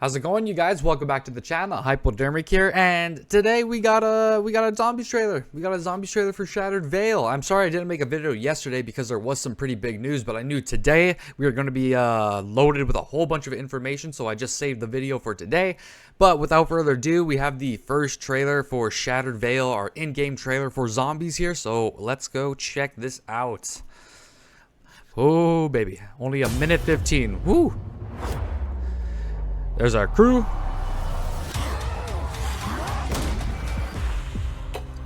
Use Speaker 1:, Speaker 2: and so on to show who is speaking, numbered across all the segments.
Speaker 1: How's it going, you guys? Welcome back to the channel. Hypodermic here, and today we got a zombies trailer. We got a zombies trailer for Shattered Vale. I'm sorry I didn't make a video yesterday because there was some pretty big news, but I knew today we were going to be loaded with a whole bunch of information, so I just saved the video for today. But without further ado, we have the first trailer for Shattered Vale, our in-game trailer for zombies here. So let's go check this out. Oh baby, only a minute 15. Woo! There's our crew.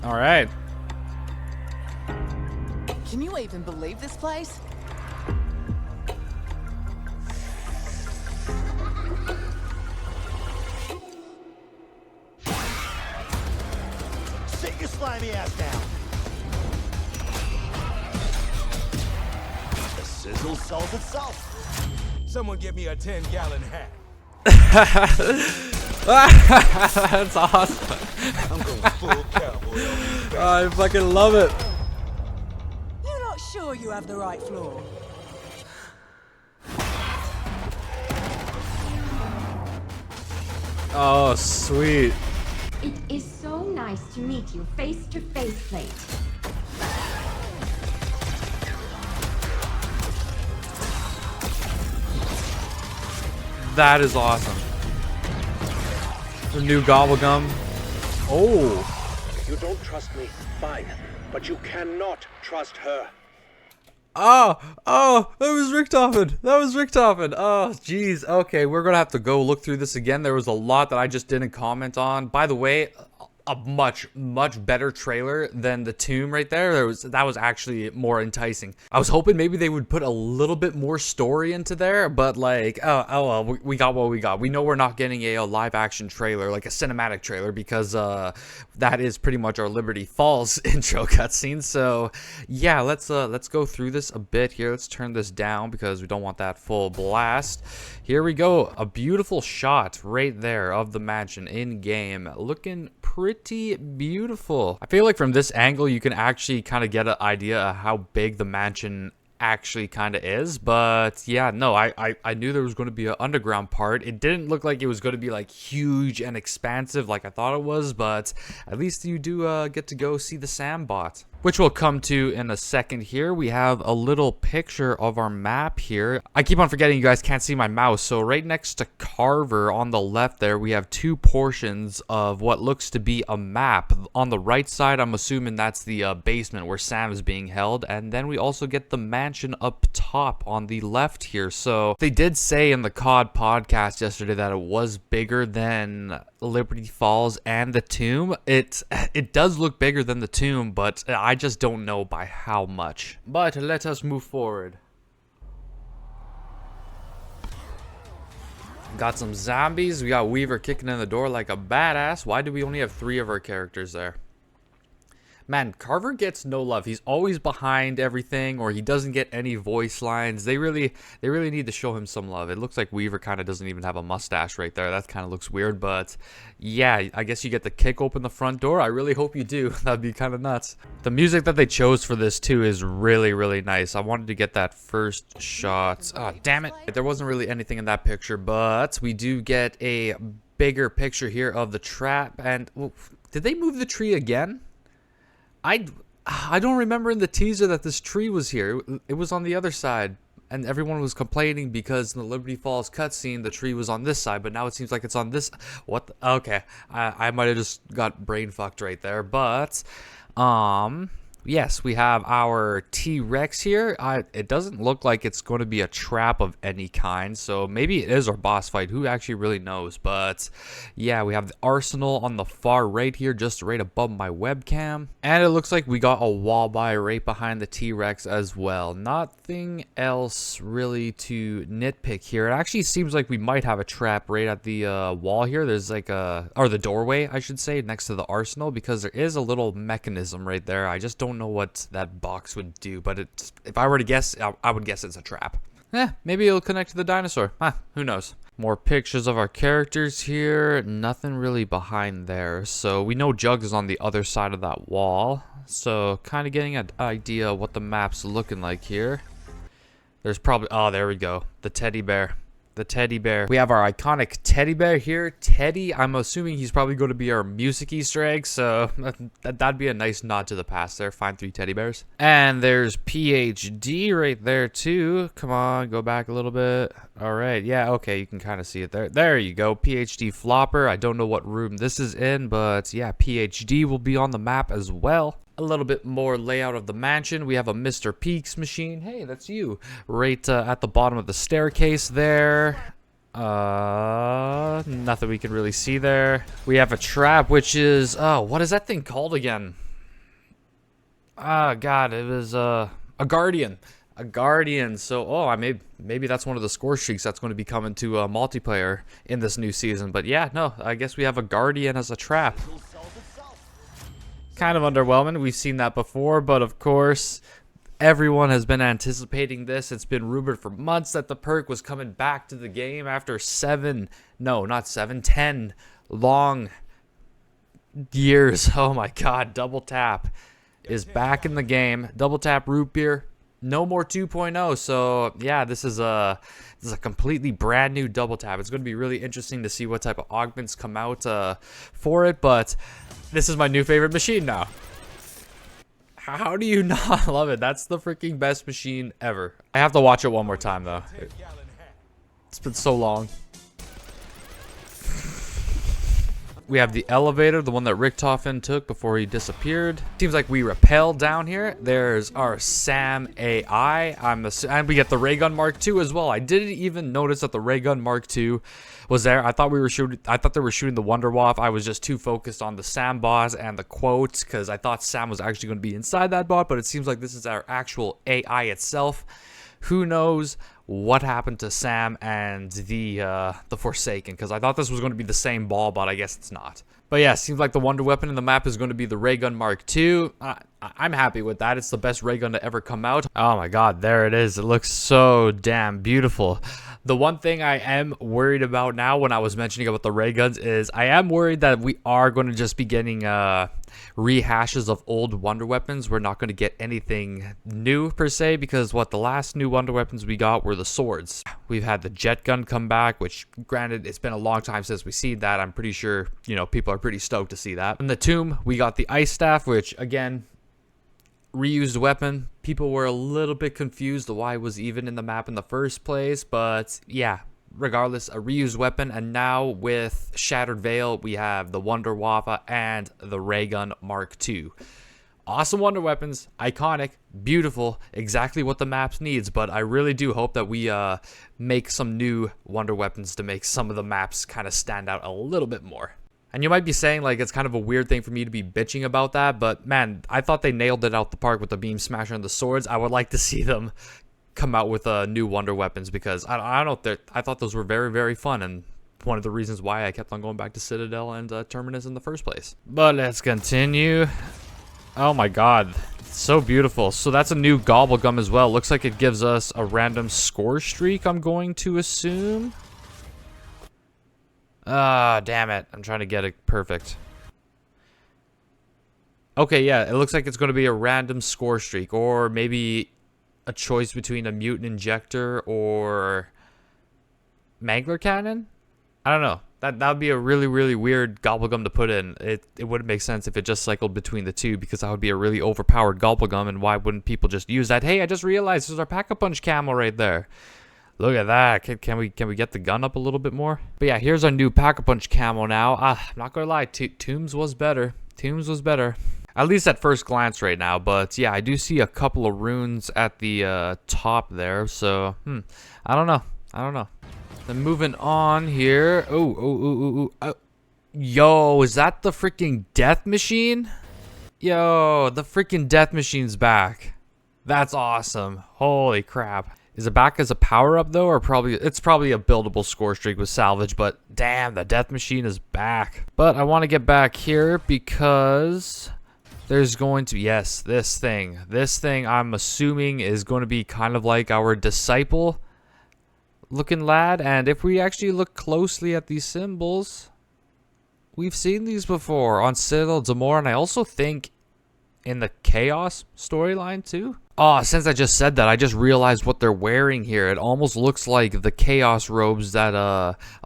Speaker 1: All right.
Speaker 2: Can you even believe this place?
Speaker 3: Sit your slimy ass down. The sizzle sells itself. Someone give me a 10-gallon hat.
Speaker 1: That's awesome.
Speaker 3: I'm going full cowboy.
Speaker 1: I fucking love it.
Speaker 2: You're not sure you have the right floor?
Speaker 1: Oh, sweet.
Speaker 4: It is so nice to meet you face to face, Plate.
Speaker 1: That is awesome. The new Gobblegum. Oh.
Speaker 5: You don't trust me, fine, but you cannot trust her.
Speaker 1: Oh, that was Richtofen. That was Richtofen. Oh, jeez. Okay, we're gonna have to go look through this again. There was a lot that I just didn't comment on. By the way, a much better trailer than the tomb right there. That was actually more enticing. I was hoping maybe they would put a little bit more story into there, but like, oh well, we got what we got. We know we're not getting a live action trailer, like a cinematic trailer, because that is pretty much our Liberty Falls intro cutscene. So yeah, let's go through this a bit here. Let's turn this down because we don't want that full blast. Here we go. A beautiful shot right there of the mansion in game, looking pretty beautiful. I feel like from this angle you can actually kind of get an idea of how big the mansion actually kind of is. But yeah, no, I knew there was going to be an underground part. It didn't look like it was going to be like huge and expansive like I thought it was, but at least you do get to go see the Sambot, which we'll come to in a second. Here we have a little picture of our map here. I keep on forgetting you guys can't see my mouse. So right next to Carver on the left there, we have two portions of what looks to be a map. On the right side, I'm assuming that's the basement where Sam is being held. And then we also get the mansion up top on the left here. So they did say in the COD podcast yesterday that it was bigger than Liberty Falls and the tomb. It does look bigger than the tomb, but I just don't know by how much. But let us move forward. Got some zombies. We got Weaver kicking in the door like a badass. Why do we only have 3 of our characters there? Man, Carver gets no love. He's always behind everything, or he doesn't get any voice lines. They really need to show him some love. It looks like Weaver kind of doesn't even have a mustache right there. That kind of looks weird, but yeah, I guess you get to kick open the front door. I really hope you do. That'd be kind of nuts. The music that they chose for this too is really nice. I wanted to get that first shot. Oh, damn it. There wasn't really anything in that picture, but we do get a bigger picture here of the trap. And did they move the tree again? I don't remember in the teaser that this tree was here. It was on the other side, and everyone was complaining because in the Liberty Falls cutscene the tree was on this side, but now it seems like it's on this. What the, okay, I might have just got brain fucked right there. But yes, we have our T-Rex here. It doesn't look like it's going to be a trap of any kind, so maybe it is our boss fight. Who actually really knows? But yeah, we have the arsenal on the far right here, just right above my webcam. And it looks like we got a wall buy right behind the T-Rex as well. Nothing else really to nitpick here. It actually seems like we might have a trap right at the wall here. There's like or the doorway, I should say, next to the arsenal, because there is a little mechanism right there. I just don't know what that box would do, but if I were to guess, I would guess it's a trap. Maybe it'll connect to the dinosaur. Who knows? More pictures of our characters here. Nothing really behind there. So we know Jugs is on the other side of that wall. So kind of getting an idea of what the map's looking like here. There's probably, oh, there we go. The teddy bear. the teddy bear. We have our iconic teddy bear here. Teddy, I'm assuming he's probably going to be our music Easter egg, so that'd be a nice nod to the past there. Find 3 teddy bears. And there's PhD right there too. Come on, go back a little bit. All right, yeah, okay, you can kind of see it there. There you go, PhD flopper. I don't know what room this is in, but yeah, PhD will be on the map as well. A little bit more layout of the mansion. We have a Mr. Peaks machine. Hey, that's you. Right at the bottom of the staircase there. Nothing we can really see there. We have a trap, which is, oh, what is that thing called again? Oh, God, it was a guardian. A guardian. So, oh, maybe that's one of the score streaks that's going to be coming to multiplayer in this new season. But yeah, no, I guess we have a guardian as a trap. Kind of underwhelming. We've seen that before, but of course, everyone has been anticipating this. It's been rumored for months that the perk was coming back to the game after 10 long years. Oh my God, Double Tap is back in the game. Double Tap Root Beer, no more 2.0. So yeah, this is a completely brand new Double Tap. It's going to be really interesting to see what type of augments come out for it, but this is my new favorite machine now. How do you not love it? That's the freaking best machine ever. I have to watch it one more time though. It's been so long. We have the elevator, the one that Richtofen took before he disappeared. Seems like we rappel down here. There's our Sam AI. And we get the Ray Gun Mark II as well. I didn't even notice that the Ray Gun Mark II was there. I thought they were shooting the Wunderwaffe. I was just too focused on the Sam boss and the quotes because I thought Sam was actually going to be inside that bot, but it seems like this is our actual AI itself. Who knows what happened to Sam and the Forsaken, because I thought this was going to be the same ball, but I guess it's not. But yeah, seems like the wonder weapon in the map is going to be the Ray Gun Mark II. I'm happy with that. It's the best ray gun to ever come out. Oh my God, there it is. It looks so damn beautiful. The one thing I am worried about now when I was mentioning about the ray guns is I am worried that we are going to just be getting rehashes of old wonder weapons. We're not going to get anything new per se, because what the last new wonder weapons we got were the swords. We've had the jet gun come back, which granted it's been a long time since we seen that. I'm pretty sure, you know, people are pretty stoked to see that. In the tomb, we got the ice staff, which again, reused weapon. People were a little bit confused why it was even in the map in the first place, but yeah, regardless, a reused weapon. And now with Shattered Veil, we have the Wunderwaffe and the Ray Gun Mark II. Awesome wonder weapons, iconic, beautiful, exactly what the maps needs. But I really do hope that we make some new wonder weapons to make some of the maps kind of stand out a little bit more. And you might be saying, like, it's kind of a weird thing for me to be bitching about that, but man, I thought they nailed it out the park with the Beam Smasher and the swords. I would like to see them come out with new wonder weapons, because I don't know, I thought those were very, very fun, and one of the reasons why I kept on going back to Citadel and Terminus in the first place. But let's continue. Oh my God, it's so beautiful. So that's a new Gobblegum as well. Looks like it gives us a random score streak, I'm going to assume. Ah, damn it. I'm trying to get it perfect. Okay, yeah, it looks like it's going to be a random score streak, or maybe a choice between a mutant injector or Mangler cannon. I don't know. That would be a really, really weird Gobblegum to put in. It wouldn't make sense if it just cycled between the two, because that would be a really overpowered Gobblegum, and why wouldn't people just use that? Hey, I just realized there's our Pack-a-Punch camo right there. Look at that. Can we get the gun up a little bit more? But yeah, here's our new Pack-a-Punch camo now. I'm not gonna lie, Tombs was better. Tombs was better. At least at first glance right now. But yeah, I do see a couple of runes at the top there. So, I don't know. Then moving on here. Oh. Yo, is that the freaking death machine? Yo, the freaking death machine's back. That's awesome. Holy crap. Is it back as a power-up, though, or it's probably a buildable score streak with salvage, but damn, the death machine is back. But I want to get back here because there's going to be, yes, this thing. This thing, I'm assuming, is going to be kind of like our disciple-looking lad, and if we actually look closely at these symbols, we've seen these before on Citadel D'Amore, and I also think in the Chaos storyline, too. Oh, since I just said that, I just realized what they're wearing here. It almost looks like the chaos robes that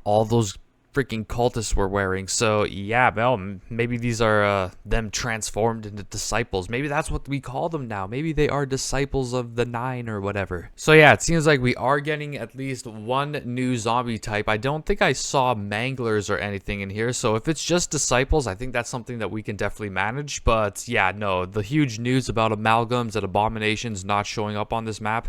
Speaker 1: all those freaking cultists were wearing. So yeah, well, maybe these are them transformed into disciples. Maybe that's what we call them now. Maybe they are disciples of the Nine or whatever. So yeah, it seems like we are getting at least one new zombie type. I don't think I saw manglers or anything in here. So if it's just disciples, I think that's something that we can definitely manage. But yeah, no, the huge news about amalgams and abominations not showing up on this map,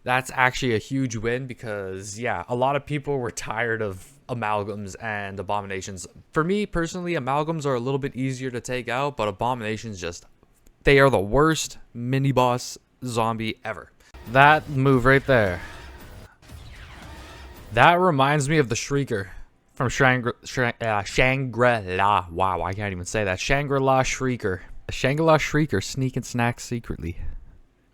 Speaker 1: that's actually a huge win because yeah, a lot of people were tired of amalgams and abominations. For me personally, amalgams are a little bit easier to take out, but abominations just, they are the worst mini boss zombie ever. That move right there, that reminds me of the Shrieker from Shangri-La. Wow, I can't even say that. Shangri-La Shrieker. Shangri-La Shrieker sneak and snack secretly.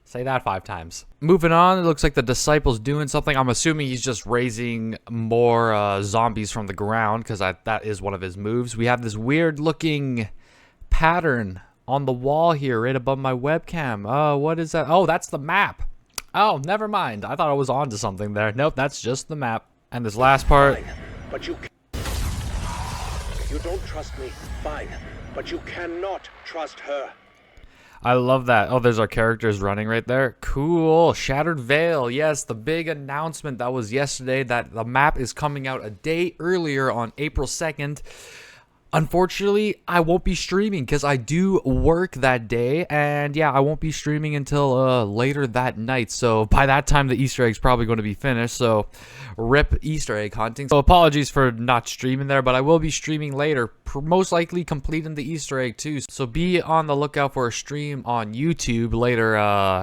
Speaker 1: Say that 5 times. Moving on, it looks like the disciple's doing something. I'm assuming he's just raising more zombies from the ground because that is one of his moves. We have this weird looking pattern on the wall here right above my webcam. Oh, what is that? Oh, that's the map. Oh, never mind. I thought I was onto something there. Nope, that's just the map. And this last part.
Speaker 5: Fine, but you don't trust me. Fine, but you cannot trust her.
Speaker 1: I love that. Oh, there's our characters running right there. Cool. Shattered Veil. Yes, the big announcement that was yesterday that the map is coming out a day earlier on April 2nd. Unfortunately, I won't be streaming because I do work that day, and yeah, I won't be streaming until later that night. So by that time, the Easter egg's probably going to be finished. So rip Easter egg hunting. So apologies for not streaming there, but I will be streaming later, most likely completing the Easter egg too. So be on the lookout for a stream on YouTube later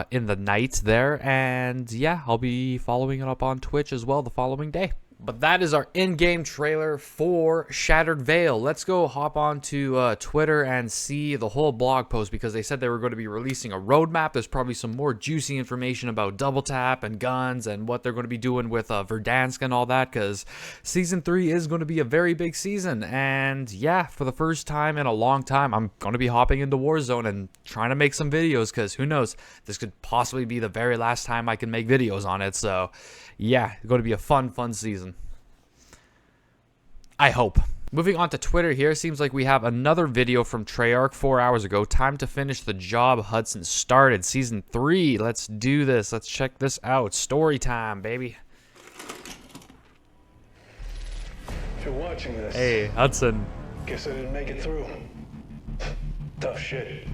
Speaker 1: in the night there, and yeah, I'll be following it up on Twitch as well the following day. But that is our in-game trailer for Shattered Veil. Let's go hop on to Twitter and see the whole blog post because they said they were going to be releasing a roadmap. There's probably some more juicy information about Double Tap and guns and what they're going to be doing with Verdansk and all that because Season 3 is going to be a very big season. And yeah, for the first time in a long time, I'm going to be hopping into Warzone and trying to make some videos because who knows, this could possibly be the very last time I can make videos on it. So yeah, it's going to be a fun season. I hope. Moving on to Twitter here, seems like we have another video from Treyarch 4 hours ago. Time to finish the job Hudson started. Season 3. Let's do this. Let's check this out. Story time, baby.
Speaker 6: If you're watching this,
Speaker 1: Hey, Hudson.
Speaker 6: guess I didn't make it through. Tough shit.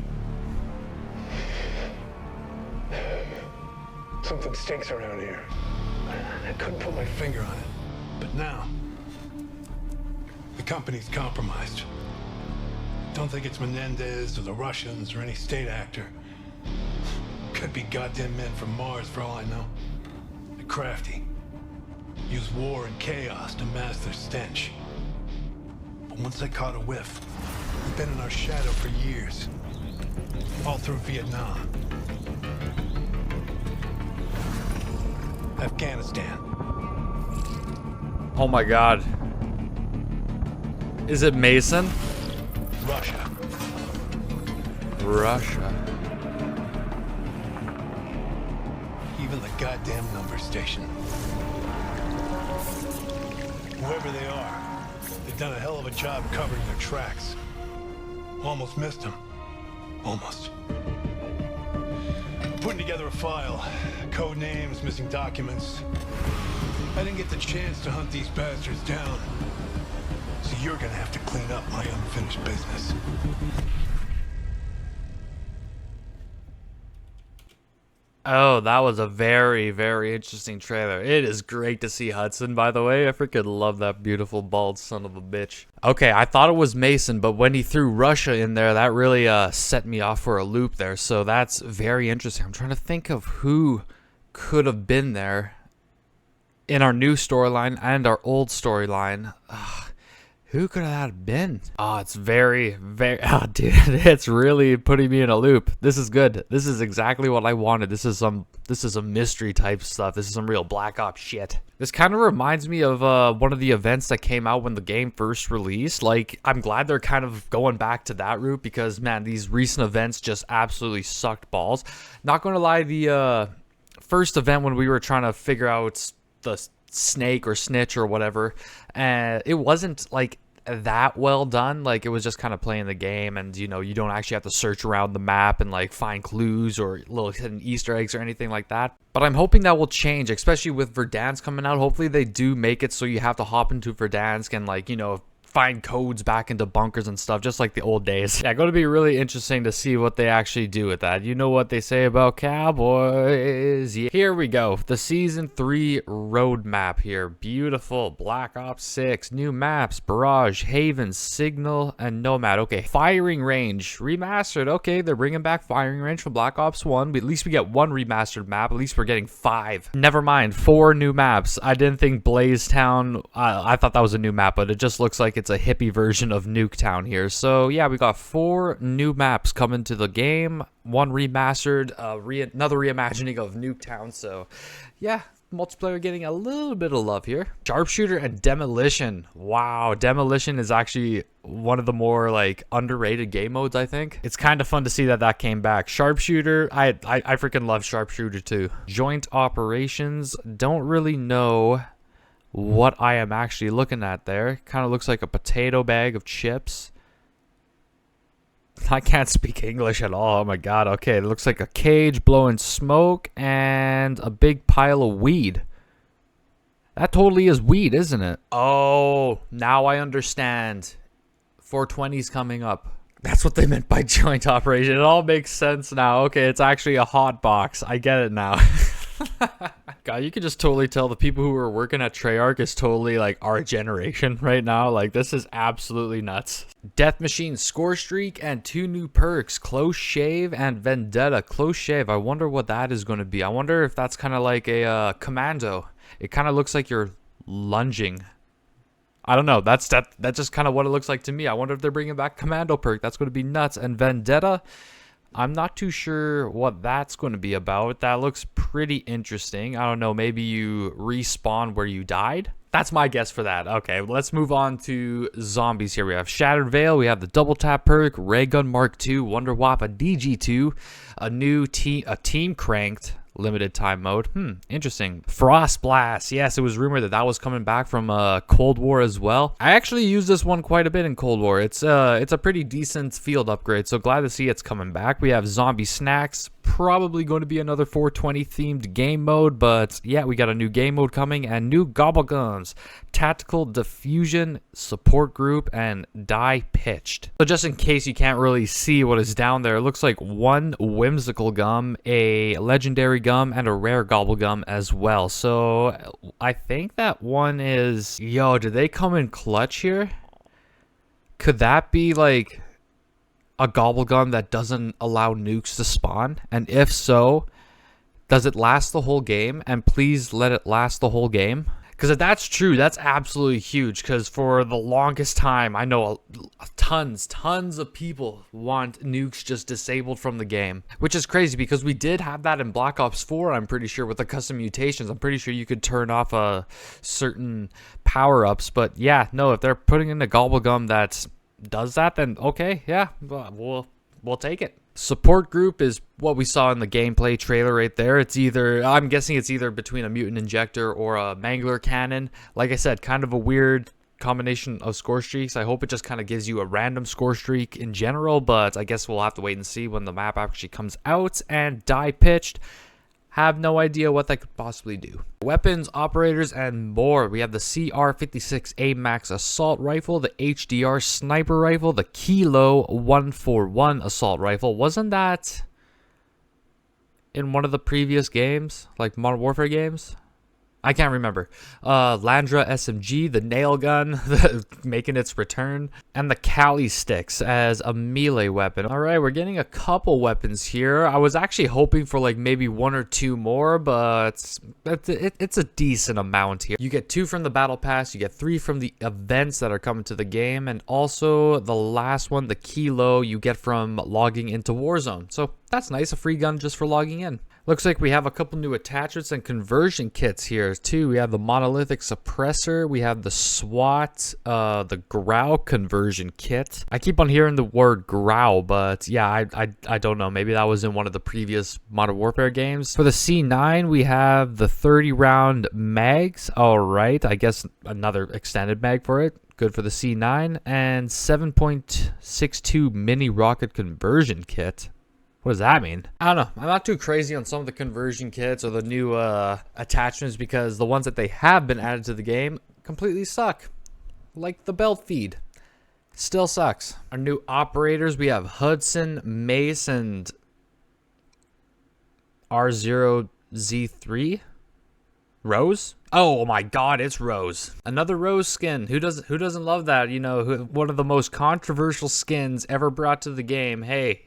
Speaker 6: Something stinks around here. I couldn't put my finger on it. But now, the company's compromised. Don't think it's Menendez or the Russians or any state actor. Could be goddamn men from Mars for all I know. They're crafty. Use war and chaos to mask their stench. But once I caught a whiff, we've been in our shadow for years. All through Vietnam. Afghanistan.
Speaker 1: Oh my god. Is it Mason?
Speaker 6: Russia.
Speaker 1: Russia.
Speaker 6: Even the goddamn number station. Whoever they are, they've done a hell of a job covering their tracks. Almost missed them. Almost. Putting together a file. Code names, missing documents. I didn't get the chance to hunt these bastards down. So you're gonna have to clean up my unfinished business.
Speaker 1: Oh, that was a very interesting trailer. It is great to see Hudson, by the way. I freaking love that beautiful bald son of a bitch. Okay, I thought it was Mason, but when he threw Russia in there, that really set me off for a loop there. So that's very interesting. I'm trying to think of who could have been there in our new storyline and our old storyline. Who could that have been? Oh, it's very, oh, dude, it's really putting me in a loop. This is good. This is exactly what I wanted. This is some mystery type stuff. This is some real Black Ops shit. This kind of reminds me of one of the events that came out when the game first released. Like, I'm glad they're kind of going back to that route because, man, these recent events just absolutely sucked balls. Not going to lie, the first event when we were trying to figure out the snake or snitch or whatever, it wasn't like that well done. Like, it was just kind of playing the game, and you know, you don't actually have to search around the map and like find clues or little hidden Easter eggs or anything like that. But I'm hoping that will change, especially with Verdansk coming out. Hopefully they do make it so you have to hop into Verdansk and, like, you know, find codes back into bunkers and stuff, just like the old days. Yeah, going to be really interesting to see what they actually do with that. You know what they say about cowboys. Yeah. Here we go. The Season 3 roadmap here. Beautiful. Black Ops 6. New maps. Barrage, Haven, Signal, and Nomad. Okay. Firing Range. Remastered. Okay, they're bringing back Firing Range from Black Ops 1. But at least we get one remastered map. At least we're getting 5. Never mind. 4 new maps. I didn't think Blaze Town... I thought that was a new map, but it just looks like it's a hippie version of Nuketown here. So yeah, we got 4 new maps coming to the game, 1 remastered, another reimagining of Nuketown. So yeah, multiplayer getting a little bit of love here. Sharpshooter and Demolition. Wow, Demolition is actually one of the more like underrated game modes, I think. It's kind of fun to see that came back. Sharpshooter, I freaking love Sharpshooter too. Joint Operations, don't really know what I am actually looking at there. Kind of looks like a potato bag of chips. I can't speak English at all. Oh my god. Okay, it looks like a cage blowing smoke and a big pile of weed. That totally is weed, isn't it? Oh, now I understand. 420's coming up. That's what they meant by joint operation. It all makes sense now. Okay, it's actually a hot box. I get it now. God, you can just totally tell the people who are working at Treyarch is totally like our generation right now. Like, this is absolutely nuts. Death Machine Score Streak and 2 new perks, Close Shave and Vendetta. Close Shave, I wonder what that is going to be. I wonder if that's kind of like a commando. It kind of looks like you're lunging. I don't know. That's just kind of what it looks like to me. I wonder if they're bringing back commando perk. That's going to be nuts. And Vendetta, I'm not too sure what that's going to be about. That looks pretty interesting. I don't know. Maybe you respawn where you died? That's my guess for that. Okay, let's move on to zombies here. We have Shattered Veil. We have the Double Tap perk, Ray Gun Mark II, Wonder Wap, a DG2, a new team cranked limited time mode. Interesting. Frost Blast. Yes, it was rumored that was coming back from Cold War as well. I actually used this one quite a bit in Cold War. It's a pretty decent field upgrade, so glad to see it's coming back. We have Zombie Snacks. Probably going to be another 420 themed game mode, but yeah, we got a new game mode coming and new Gobbleguns, Tactical Diffusion, Support Group, and Die Pitched. So just in case you can't really see what is down there, it looks like 1 Whimsical Gum, a Legendary Gum, and a Rare Gobblegum as well. So I think that one is... Yo, did they come in clutch here? Could that be like a Gobblegum that doesn't allow nukes to spawn? And if so, does it last the whole game? And please let it last the whole game. Because if that's true, that's absolutely huge. Because for the longest time, I know tons of people want nukes just disabled from the game. Which is crazy because we did have that in Black Ops 4, I'm pretty sure, with the custom mutations. I'm pretty sure you could turn off certain power-ups. But yeah, no, if they're putting in a Gobblegum that does that, then okay, yeah, we'll take it. Support Group is what we saw in the gameplay trailer right there. It's either, I'm guessing it's either between a Mutant Injector or a Mangler Cannon. Like I said, kind of a weird combination of score streaks. I hope it just kind of gives you a random score streak in general, but I guess we'll have to wait and see when the map actually comes out. And Die Pitched, have no idea what that could possibly do. Weapons, operators, and more. We have the CR56 AMAX Assault Rifle, the HDR Sniper Rifle, the Kilo 141 Assault Rifle. Wasn't that in one of the previous games, like Modern Warfare games? I can't remember. Landra SMG, the nail gun, making its return, and the Kali sticks as a melee weapon. All right, we're getting a couple weapons here. I was actually hoping for like maybe 1 or 2 more, but it's a decent amount here. You get 2 from the battle pass, you get 3 from the events that are coming to the game, and also the last one, the Kilo, you get from logging into Warzone. So that's nice, a free gun just for logging in. Looks like we have a couple new attachments and conversion kits here too. We have the monolithic suppressor, we have the SWAT, the Grau conversion kit. I keep on hearing the word Grau, but yeah, I don't know. Maybe that was in one of the previous Modern Warfare games. For the C9, we have the 30-round mags. All right, I guess another extended mag for it. Good for the C9. And 7.62 mini rocket conversion kit. What does that mean? I don't know. I'm not too crazy on some of the conversion kits or the new attachments because the ones that they have been added to the game completely suck. Like the belt feed. Still sucks. Our new operators, we have Hudson, Mace, and R0Z3. Rose? Oh my god, it's Rose. Another Rose skin. Who doesn't love that? You know, one of the most controversial skins ever brought to the game. Hey,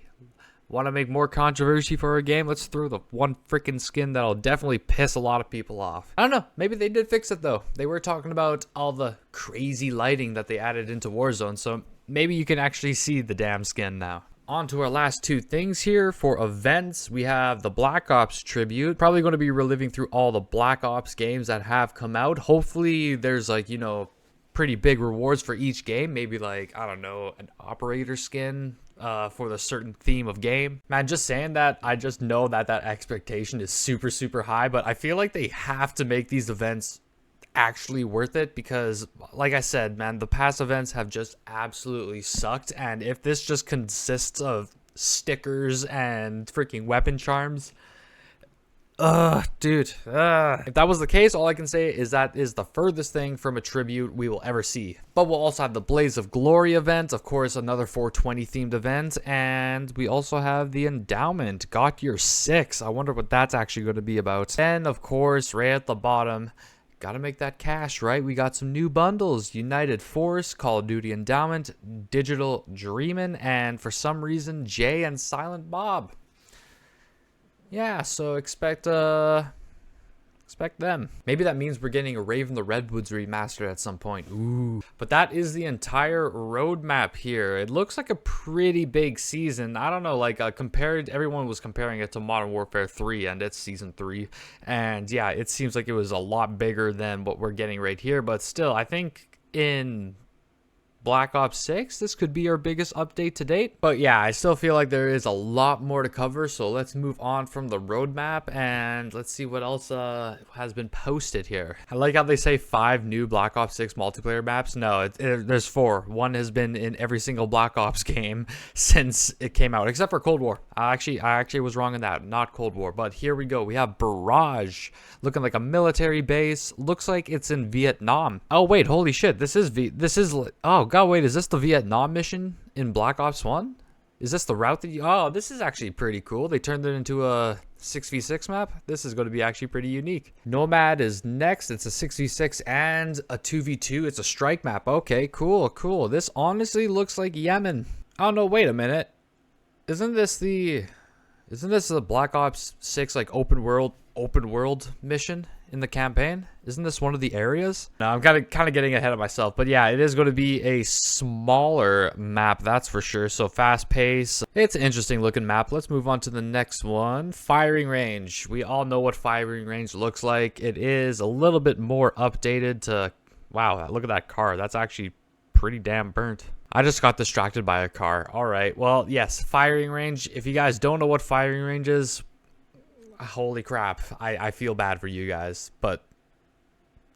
Speaker 1: want to make more controversy for a game? Let's throw the one freaking skin that'll definitely piss a lot of people off. I don't know. Maybe they did fix it though. They were talking about all the crazy lighting that they added into Warzone, so maybe you can actually see the damn skin now. On to our last 2 things here. For events, we have the Black Ops tribute. Probably going to be reliving through all the Black Ops games that have come out. Hopefully there's like, you know, pretty big rewards for each game. Maybe like, I don't know, an operator skin for the certain theme of game. Man, just saying that, I just know that that expectation is super, super high, but I feel like they have to make these events actually worth it because, like I said, man, the past events have just absolutely sucked, and if this just consists of stickers and freaking weapon charms, dude. If that was the case, all I can say is that is the furthest thing from a tribute we will ever see. But we'll also have the Blaze of Glory event, of course, another 420 themed event, and we also have the Endowment, Got Your 6. I wonder what that's actually going to be about. And of course, right at the bottom, gotta make that cash, right? We got some new bundles: United Force, Call of Duty Endowment, Digital Dreamin', and for some reason, Jay and Silent Bob. Yeah, so expect them. Maybe that means we're getting a Raven the Redwoods remastered at some point. Ooh. But that is the entire roadmap here. It looks like a pretty big season. I don't know, like everyone was comparing it to Modern Warfare 3 and its season 3. And yeah, it seems like it was a lot bigger than what we're getting right here. But still, I think in Black Ops 6, this could be our biggest update to date. But yeah, I still feel like there is a lot more to cover, so let's move on from the roadmap and let's see what else has been posted here. I like how they say 5 new Black Ops 6 multiplayer maps. No, there's 4. One has been in every single Black Ops game since it came out, except for Cold War. I actually was wrong in that, not Cold War. But here we go. We have Barrage, looking like a military base. Looks like it's in Vietnam. Oh wait, holy shit! Oh god, wait, is this the Vietnam mission in Black Ops 1? Is this the route that you... Oh, this is actually pretty cool. They turned it into a 6v6 map. This is going to be actually pretty unique. Nomad is next. It's a 6v6 and a 2v2. It's a strike map. Okay, cool, cool. This honestly looks like Yemen. Oh no, wait a minute. Isn't this the Black Ops 6 like open world mission in the campaign? Isn't this one of the areas? No, I'm kind of getting ahead of myself, but yeah, it is going to be a smaller map, that's for sure. So fast pace. It's an interesting looking map. Let's move on to the next one. Firing range. We all know what firing range looks like. It is a little bit more updated to... Wow, look at that car. That's actually pretty damn burnt. I just got distracted by a car. All right, well, yes, firing range. If you guys don't know what firing range is, holy crap, I feel bad for you guys, but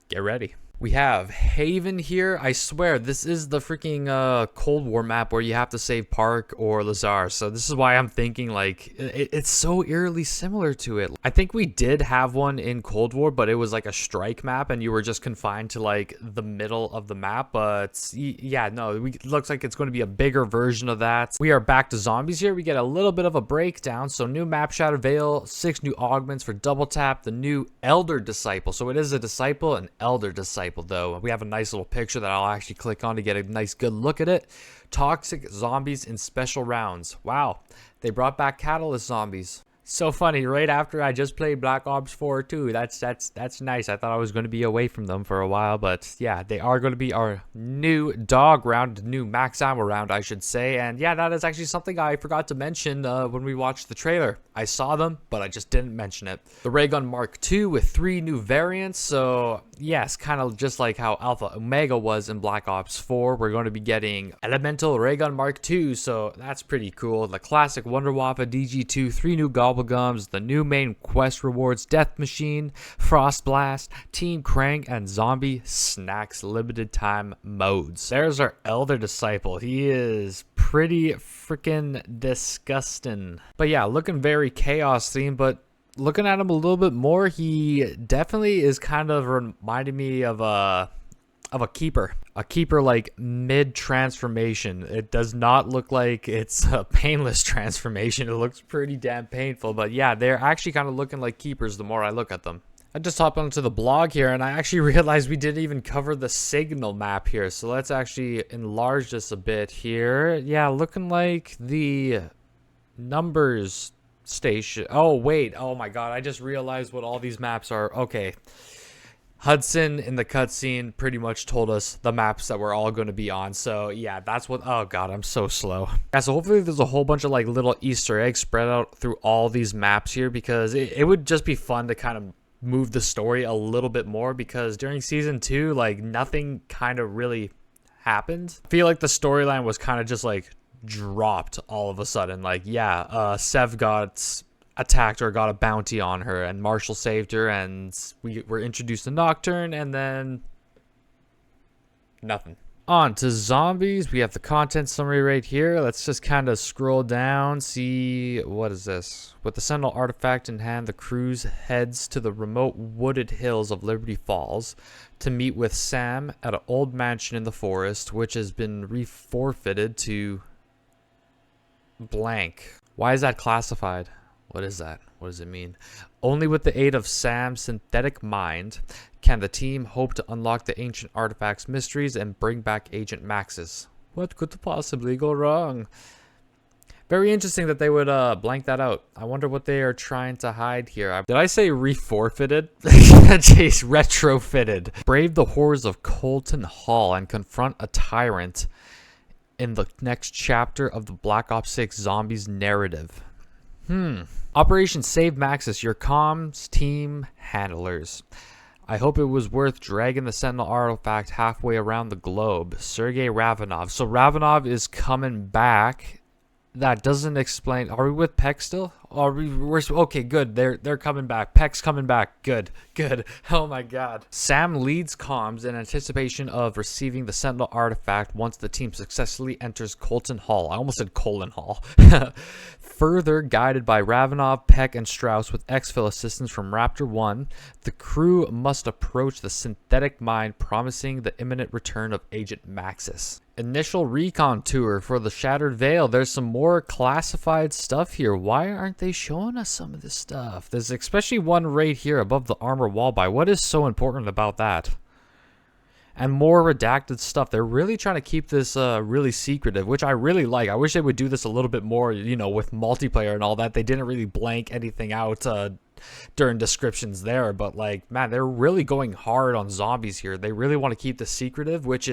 Speaker 1: get ready. We have Haven here. I swear, this is the freaking Cold War map where you have to save Park or Lazar. So this is why I'm thinking, like, it's so eerily similar to it. I think we did have one in Cold War, but it was like a strike map, and you were just confined to, like, the middle of the map. But, yeah, no, it looks like it's going to be a bigger version of that. We are back to zombies here. We get a little bit of a breakdown. So new map, Shattered Vale, 6 new augments for double tap, the new Elder Disciple. So it is a Disciple and Elder Disciple. Though we have a nice little picture that I'll actually click on to get a nice good look at it. Toxic zombies in special rounds. Wow, they brought back Catalyst zombies. So funny, right after I just played Black Ops 4 too. That's nice. I thought I was going to be away from them for a while, but yeah, they are going to be our new dog round, new max ammo round, I should say. And yeah, that is actually something I forgot to mention when we watched the trailer. I saw them, but I just didn't mention it. The Ray Gun Mark II with 3 new variants. So yes, kind of just like how Alpha Omega was in Black Ops 4, we're going to be getting Elemental Ray Gun Mark II. So that's pretty cool. The classic Wunderwaffe DG2, 3 new Gobblegums, the new main quest rewards, Death Machine, Frost Blast, Team Krang, and Zombie Snacks limited time modes. There's our Elder Disciple. He is pretty freaking disgusting. But yeah, looking very chaos themed, but looking at him a little bit more, he definitely is kind of reminding me of a keeper. A keeper like mid transformation. It does not look like it's a painless transformation. It looks pretty damn painful, but yeah, they're actually kind of looking like keepers the more I look at them. I just hopped onto the blog here and I actually realized we didn't even cover the signal map here. So let's actually enlarge this a bit here. Yeah, looking like the numbers station. Oh, wait. Oh my God. I just realized what all these maps are. Okay. Hudson in the cutscene pretty much told us the maps that we're all going to be on. So yeah, that's what, oh God, I'm so slow. Yeah, so hopefully there's a whole bunch of like little Easter eggs spread out through all these maps here, because it would just be fun to kind of move the story a little bit more, because during season 2, like nothing kind of really happened. I feel like the storyline was kind of just like dropped all of a sudden. Like, yeah, Sev got attacked or got a bounty on her, and Marshall saved her, and we were introduced to Nocturne, and then nothing. On to zombies. We have the content summary right here. Let's just kind of scroll down, see what is this. With the Sentinel artifact in hand, the cruise heads to the remote wooded hills of Liberty Falls to meet with Sam at an old mansion in the forest, which has been reforfeited to blank. Why is that classified? What is that? What does it mean? Only with the aid of Sam's synthetic mind can the team hope to unlock the ancient artifact's mysteries and bring back Agent Maxis. What could possibly go wrong? Very interesting that they would blank that out. I wonder what they are trying to hide here. Did I say reforfeited? Jeez, retrofitted. Brave the horrors of Colton Hall and confront a tyrant in the next chapter of the Black Ops 6 Zombies narrative. Operation Save Maxis, your comms team handlers. I hope it was worth dragging the Sentinel artifact halfway around the globe. Sergei Ravenov. So Ravenov is coming back. That doesn't explain. Are we with Peck still? We're okay, good. They're coming back. Peck's coming back. Good. Oh my God. Sam leads comms in anticipation of receiving the Sentinel artifact once the team successfully enters Colton Hall. I almost said Colon Hall. Further guided by Ravenov, Peck, and Strauss with exfil assistance from Raptor 1, the crew must approach the synthetic mine, promising the imminent return of Agent Maxis. Initial recon tour for the Shattered Vale. There's some more classified stuff here. Why aren't they showing us some of this stuff? There's especially one right here above the armor wall by. What is so important about that? And more redacted stuff. They're really trying to keep this really secretive, which I really like. I wish they would do this a little bit more, you know, with multiplayer and all that. They didn't really blank anything out during descriptions there. But, like, man, they're really going hard on zombies here. They really want to keep this secretive, which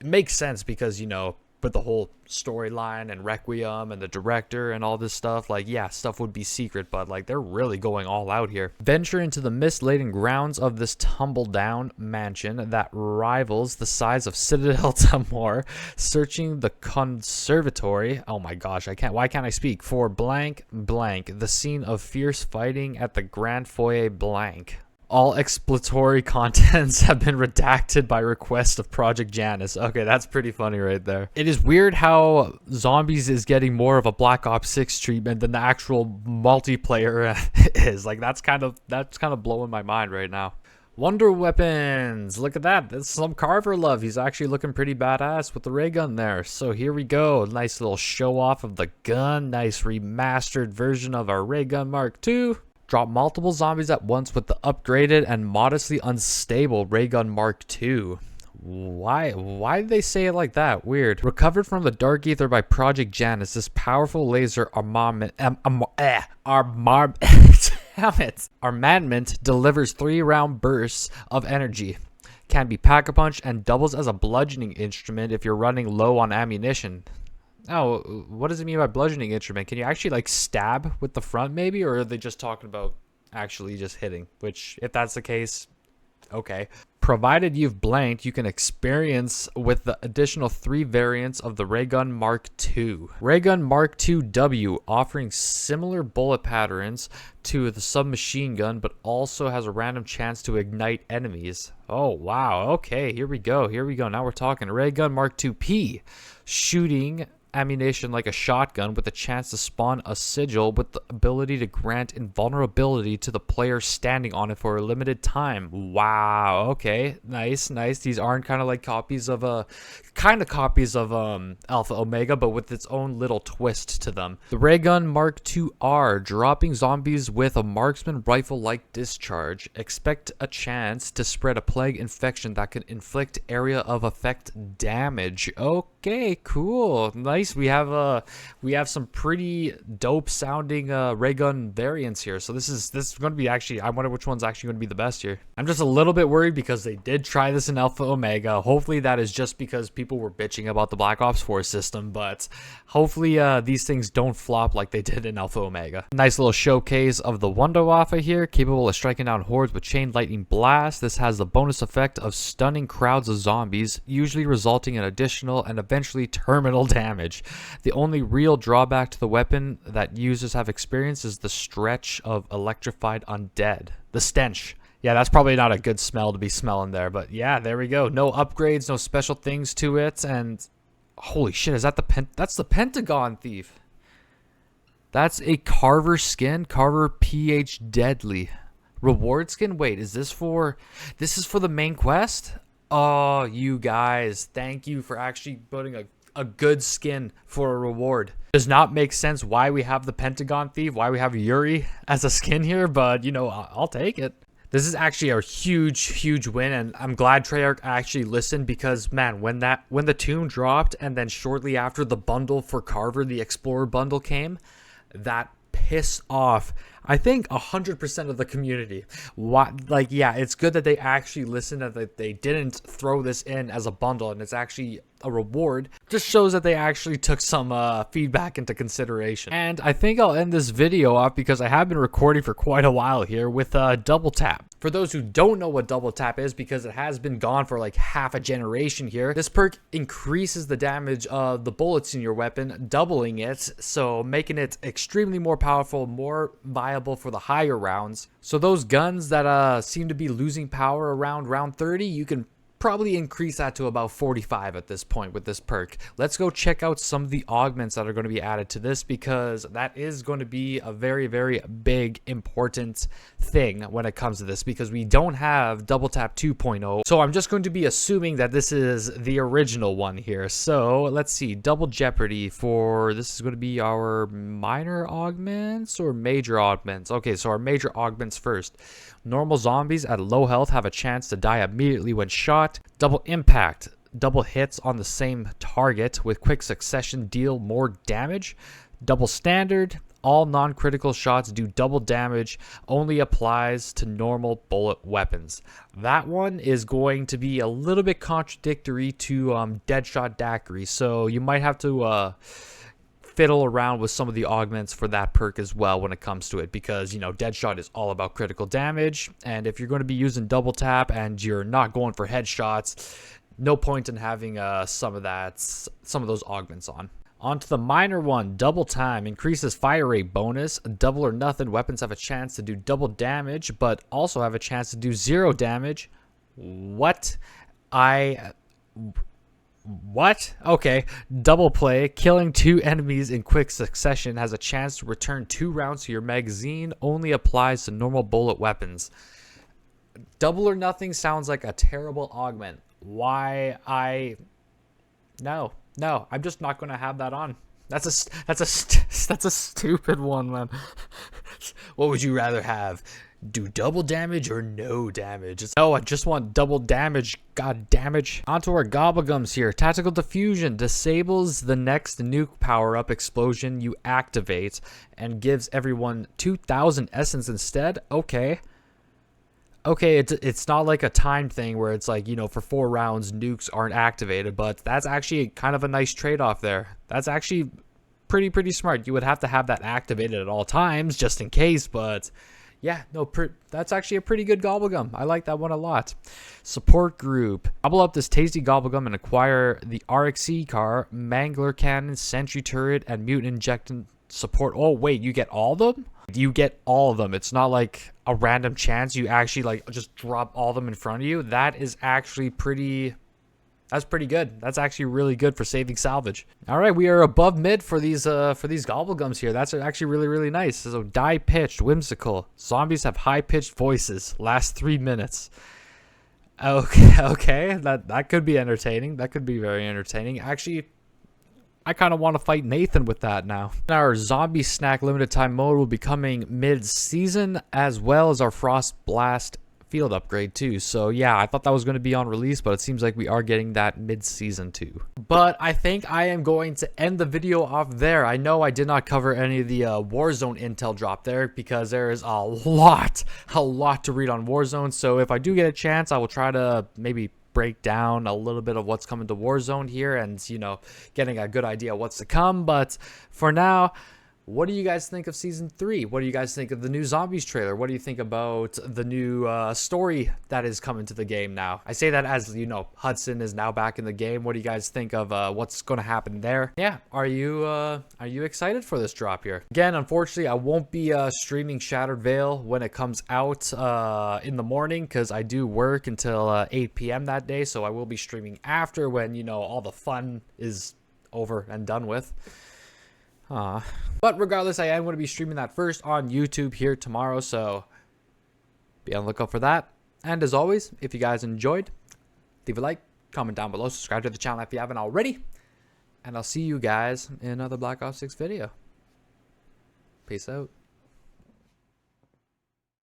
Speaker 1: makes sense because, you know, with the whole storyline and Requiem and the director and all this stuff, like, yeah, stuff would be secret, but like they're really going all out here. Venture into the mist-laden grounds of this tumble-down mansion that rivals the size of Citadel Tamor, searching the conservatory. Oh my gosh, why can't I speak? For blank, the scene of fierce fighting at the Grand Foyer blank. All exploratory contents have been redacted by request of Project Janus. Okay, that's pretty funny right there. It is weird how Zombies is getting more of a Black Ops 6 treatment than the actual multiplayer is. Like, that's kind of blowing my mind right now. Wonder weapons. Look at that. That's some Carver love. He's actually looking pretty badass with the ray gun there. So here we go. Nice little show off of the gun. Nice remastered version of our ray gun Mark II. Drop multiple zombies at once with the upgraded and modestly unstable ray gun Mark II. Why did they say it like that? Weird. Recovered from the Dark Ether by Project Janus, this powerful laser armament delivers 3-round bursts of energy. Can be pack-a-punch and doubles as a bludgeoning instrument if you're running low on ammunition. Oh, what does it mean by bludgeoning instrument? Can you actually like stab with the front maybe? Or are they just talking about actually just hitting? Which, if that's the case, okay. Provided you've blanked, you can experience with the additional 3 variants of the Raygun Mark II. Raygun Mark II W, offering similar bullet patterns to the submachine gun, but also has a random chance to ignite enemies. Oh, wow. Okay, here we go. Now we're talking. Raygun Mark II P, shooting ammunition like a shotgun with a chance to spawn a sigil with the ability to grant invulnerability to the player standing on it for a limited time. Wow, okay, nice. These aren't kind of like copies of Alpha Omega, but with its own little twist to them. The Raygun Mark II R, dropping zombies with a marksman rifle like discharge. Expect a chance to spread a plague infection that can inflict area of effect damage. Okay, cool, nice. We have some pretty dope sounding ray gun variants here. So this is going to be actually, I wonder which one's actually going to be the best here. I'm just a little bit worried because they did try this in Alpha Omega. Hopefully that is just because people were bitching about the Black Ops 4 system, but hopefully these things don't flop like they did in Alpha Omega. Nice little showcase of the Wunderwaffe here, capable of striking down hordes with chain lightning blast. This has the bonus effect of stunning crowds of zombies, usually resulting in additional and eventually terminal damage. The only real drawback to the weapon that users have experienced is the stretch of electrified undead. The stench. Yeah, that's probably not a good smell to be smelling there, but yeah, there we go. No upgrades, no special things to it, and holy shit, is that that's the Pentagon Thief. That's a Carver skin, Carver PH Deadly. Reward skin? Wait, this is for the main quest? Oh, you guys, thank you for actually putting a good skin for a reward. Does not make sense why we have the Pentagon Thief, why we have Yuri as a skin here, but you know, I'll take it. This is actually a huge win, and I'm glad Treyarch actually listened, because man, when the tune dropped and then shortly after the bundle for Carver, the Explorer bundle came, that pissed off I think 100% of the community. Yeah, it's good that they actually listened and that they didn't throw this in as a bundle and it's actually a reward. Just shows that they actually took some feedback into consideration. And I think I'll end this video off because I have been recording for quite a while here with Double Tap. For those who don't know what Double Tap is, because it has been gone for like half a generation here, this perk increases the damage of the bullets in your weapon, doubling it, so making it extremely more powerful, more viable for the higher rounds. So those guns that seem to be losing power around round 30, you can probably increase that to about 45 at this point with this perk. Let's go check out some of the augments that are going to be added to this, because that is going to be a very, very big, important thing when it comes to this, because we don't have Double Tap 2.0. So I'm just going to be assuming that this is the original one here. So let's see, Double Jeopardy for this is going to be our minor augments or major augments. Okay, so our major augments first. Normal zombies at low health have a chance to die immediately when shot. Double impact. Double hits on the same target with quick succession deal more damage. Double standard. All non-critical shots do double damage. Only applies to normal bullet weapons. That one is going to be a little bit contradictory to Deadshot Daiquiri. So you might have to fiddle around with some of the augments for that perk as well when it comes to it, because you know Deadshot is all about critical damage, and if you're going to be using Double Tap and you're not going for headshots, no point in having some of those augments on. On to the minor one, double time, increases fire rate bonus. Double or nothing, weapons have a chance to do double damage, but also have a chance to do 0 damage. What? What? Okay. Double play, killing 2 enemies in quick succession has a chance to return 2 rounds to your magazine, only applies to normal bullet weapons. Double or nothing sounds like a terrible augment. No, I'm just not going to have that on. That's a stupid one, man. What would you rather have? Do double damage or no damage? No, I just want double damage. God damage. Onto our Gobblegums here. Tactical Diffusion disables the next nuke power-up explosion you activate and gives everyone 2,000 essence instead. Okay, it's not like a time thing where it's like, you know, for 4 rounds nukes aren't activated, but that's actually kind of a nice trade-off there. That's actually pretty smart. You would have to have that activated at all times just in case, but yeah, no, that's actually a pretty good Gobblegum. I like that one a lot. Support group. Gobble up this tasty Gobblegum and acquire the RXC car, Mangler Cannon, Sentry Turret, and Mutant Injectant support. Oh, wait, you get all of them? You get all of them. It's not like a random chance. You actually like just drop all of them in front of you. That is actually that's pretty good. That's actually really good for saving salvage. All right, we are above mid for these Gobblegums here. That's actually really nice. So die pitched, whimsical. Zombies have high pitched voices. Last 3 minutes. Okay, that could be entertaining. That could be very entertaining. Actually, I kind of want to fight Nathan with that now. Our Zombie Snack limited time mode will be coming mid-season, as well as our Frost Blast field upgrade too. So yeah, I thought that was going to be on release, but it seems like we are getting that mid-season too. But I think I am going to end the video off there. I know I did not cover any of the Warzone intel drop there because there is a lot to read on Warzone. So if I do get a chance, I will try to maybe break down a little bit of what's coming to Warzone here and, you know, getting a good idea of what's to come. But for now, what do you guys think of Season 3? What do you guys think of the new Zombies trailer? What do you think about the new story that is coming to the game now? I say that as, you know, Hudson is now back in the game. What do you guys think of what's going to happen there? Yeah, are you excited for this drop here? Again, unfortunately, I won't be streaming Shattered Veil when it comes out in the morning because I do work until 8 p.m. that day. So I will be streaming after when, you know, all the fun is over and done with. But regardless, I am going to be streaming that first on YouTube here tomorrow, so be on the lookout for that. And as always, if you guys enjoyed, leave a like, comment down below, subscribe to the channel if you haven't already, and I'll see you guys in another Black Ops 6 video. Peace out.